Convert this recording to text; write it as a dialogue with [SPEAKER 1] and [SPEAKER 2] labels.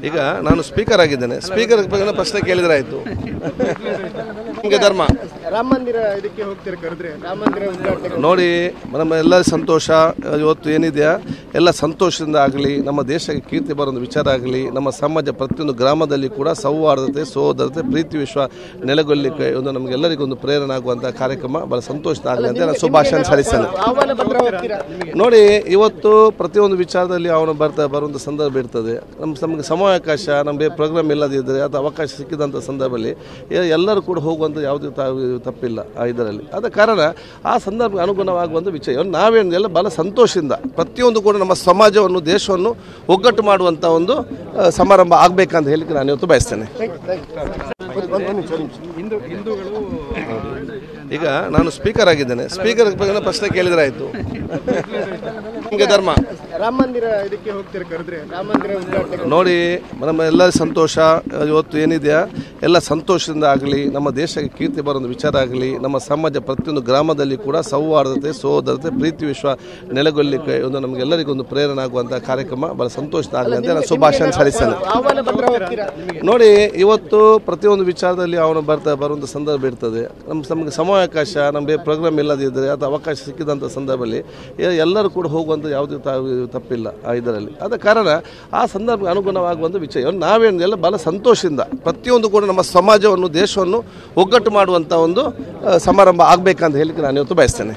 [SPEAKER 1] ಈಗ ನಾನು ಸ್ಪೀಕರ್ ಆಗಿದ್ದೇನೆ. ಸ್ಪೀಕರ್ ಬಗ್ಗೆ ಪ್ರಶ್ನೆ ಕೇಳಿದ್ರೆ ಆಯ್ತು. ನಿಮಗೆ ಧರ್ಮ
[SPEAKER 2] ರಾಮ ಮಂದಿರ ಇದಕ್ಕೆ ಹೋಗ್ತಾರೆ ಕರೆದ್ರೆ ರಾಮ ಮಂದಿರ ಉದ್ಘಾಟನೆ
[SPEAKER 1] ನೋಡಿ, ನಮ್ಮ ಎಲ್ಲ ಸಂತೋಷ ಇವತ್ತು ಏನಿದೆಯಾ ಎಲ್ಲ ಸಂತೋಷದಿಂದ ಆಗಲಿ, ನಮ್ಮ ದೇಶಕ್ಕೆ ಕೀರ್ತಿ ಬರೋ ವಿಚಾರ ಆಗಲಿ, ನಮ್ಮ ಸಮಾಜ ಪ್ರತಿಯೊಂದು ಗ್ರಾಮದಲ್ಲಿ ಕೂಡ ಸೌಹಾರ್ದತೆ, ಸೋದರತೆ, ಪ್ರೀತಿ ವಿಶ್ವ ನೆಲೆಗೊಳ್ಳಲಿಕ್ಕೆ ಒಂದು ನಮಗೆಲ್ಲರಿಗೂ ಒಂದು ಪ್ರೇರಣೆ ಆಗುವಂಥ ಕಾರ್ಯಕ್ರಮ ಬಹಳ ಸಂತೋಷ ಆಗಲಿ ಅಂತ ನಾನು ಶುಭಾಶಯ ಸಲ್ಲಿಸ್ತೇನೆ.
[SPEAKER 2] ಆಹ್ವಾನ ಪತ್ರ ಹೋಗ್ತೀರಾ?
[SPEAKER 1] ನೋಡಿ, ಇವತ್ತು ಪ್ರತಿಯೊಂದು ವಿಚಾರದಲ್ಲಿ ಅವನು ಬರುವಂಥ ಸಂದರ್ಭ ಇರ್ತದೆ. ನಮಗೆ ಸಮಯಾವಕಾಶ, ನಮಗೆ ಪ್ರೋಗ್ರಾಮ್ ಇಲ್ಲದಿದ್ದರೆ ಅಥವಾ ಅವಕಾಶ ಸಿಕ್ಕಿದಂಥ ಸಂದರ್ಭದಲ್ಲಿ ಎಲ್ಲರೂ ಕೂಡ ಹೋಗುವಂಥ ಯಾವುದೇ ತಪ್ಪಿಲ್ಲ ಇದರಲ್ಲಿ. ಆದ ಕಾರಣ ಆ ಸಂದರ್ಭಕ್ಕೆ ಅನುಗುಣವಾಗುವಂಥ ವಿಷಯ ನಾವೇನು ಎಲ್ಲ ಬಹಳ ಸಂತೋಷದಿಂದ ಪ್ರತಿಯೊಂದು ಕೂಡ ನಮ್ಮ ಸಮಾಜವನ್ನು, ದೇಶವನ್ನು ಒಗ್ಗಟ್ಟು ಮಾಡುವಂಥ ಒಂದು ಸಮಾರಂಭ ಆಗಬೇಕಂತ ಹೇಳಿಕ್ಕೆ ನಾನು ಇವತ್ತು ಬಯಸ್ತೇನೆ. ಈಗ ನಾನು ಸ್ಪೀಕರ್ ಆಗಿದ್ದೇನೆ. ಸ್ಪೀಕರ್ ಬಗ್ಗೆ ಪ್ರಶ್ನೆ ಕೇಳಿದ್ರೆ ಆಯ್ತು. ನಿಮಗೆ ಧರ್ಮ
[SPEAKER 2] ರಾಮ ಮಂದಿರ ಇದಕ್ಕೆ ಹೋಗ್ತಾರೆ ಕರೆದ್ರೆ ರಾಮ ಮಂದಿರ ಉದ್ಘಾಟನೆ
[SPEAKER 1] ನೋಡಿ, ನಮ್ಮ ಎಲ್ಲ ಸಂತೋಷ ಇವತ್ತು ಏನಿದೆಯಾ ಎಲ್ಲ ಸಂತೋಷದಿಂದ ಆಗಲಿ, ನಮ್ಮ ದೇಶಕ್ಕೆ ಕೀರ್ತಿ ಬರೋ ವಿಚಾರ ಆಗಲಿ, ನಮ್ಮ ಸಮಾಜ ಪ್ರತಿಯೊಂದು ಗ್ರಾಮದಲ್ಲಿ ಕೂಡ ಸೌಹಾರ್ದತೆ, ಸೋದರತೆ, ಪ್ರೀತಿ ವಿಶ್ವ ನೆಲೆಗೊಳ್ಳಲಿಕ್ಕೆ ಒಂದು ನಮಗೆಲ್ಲರಿಗೂ ಒಂದು ಪ್ರೇರಣೆ ಆಗುವಂಥ ಕಾರ್ಯಕ್ರಮ ಬಹಳ ಸಂತೋಷ ಆಗಲಿ ಅಂತ ನಾನು ಶುಭಾಶಯ ಸಲ್ಲಿಸ್ತೇನೆ.
[SPEAKER 2] ಆಹ್ವಾನ ಪತ್ರ ಹೋಗ್ತೀರಾ?
[SPEAKER 1] ನೋಡಿ, ಇವತ್ತು ಪ್ರತಿಯೊಂದು ವಿಚಾರದಲ್ಲಿ ಅವನು ಬರುವಂಥ ಸಂದರ್ಭ ಇರ್ತದೆ. ನಮಗೆ ಸಮಯಾವಕಾಶ, ನಮಗೆ ಪ್ರೋಗ್ರಾಮ್ ಇಲ್ಲದಿದ್ದರೆ ಅಥವಾ ಅವಕಾಶ ಸಿಕ್ಕಿದಂಥ ಸಂದರ್ಭದಲ್ಲಿ ಎಲ್ಲರೂ ಕೂಡ ಹೋಗುವಂಥ ಯಾವುದೇ ತಪ್ಪಿಲ್ಲ ಇದರಲ್ಲಿ. ಆದ ಕಾರಣ ಆ ಸಂದರ್ಭಕ್ಕೆ ಅನುಗುಣವಾಗುವಂಥ ವಿಷಯ ನಾವೇನು ಎಲ್ಲ ಬಹಳ ಸಂತೋಷದಿಂದ ಪ್ರತಿಯೊಂದು ಕೂಡ ನಮ್ಮ ಸಮಾಜವನ್ನು, ದೇಶವನ್ನು ಒಗ್ಗಟ್ಟು ಮಾಡುವಂಥ ಒಂದು ಸಮಾರಂಭ ಆಗಬೇಕಂತ ಹೇಳಿಕ್ಕೆ ನಾನು ಇವತ್ತು ಬಯಸ್ತೇನೆ.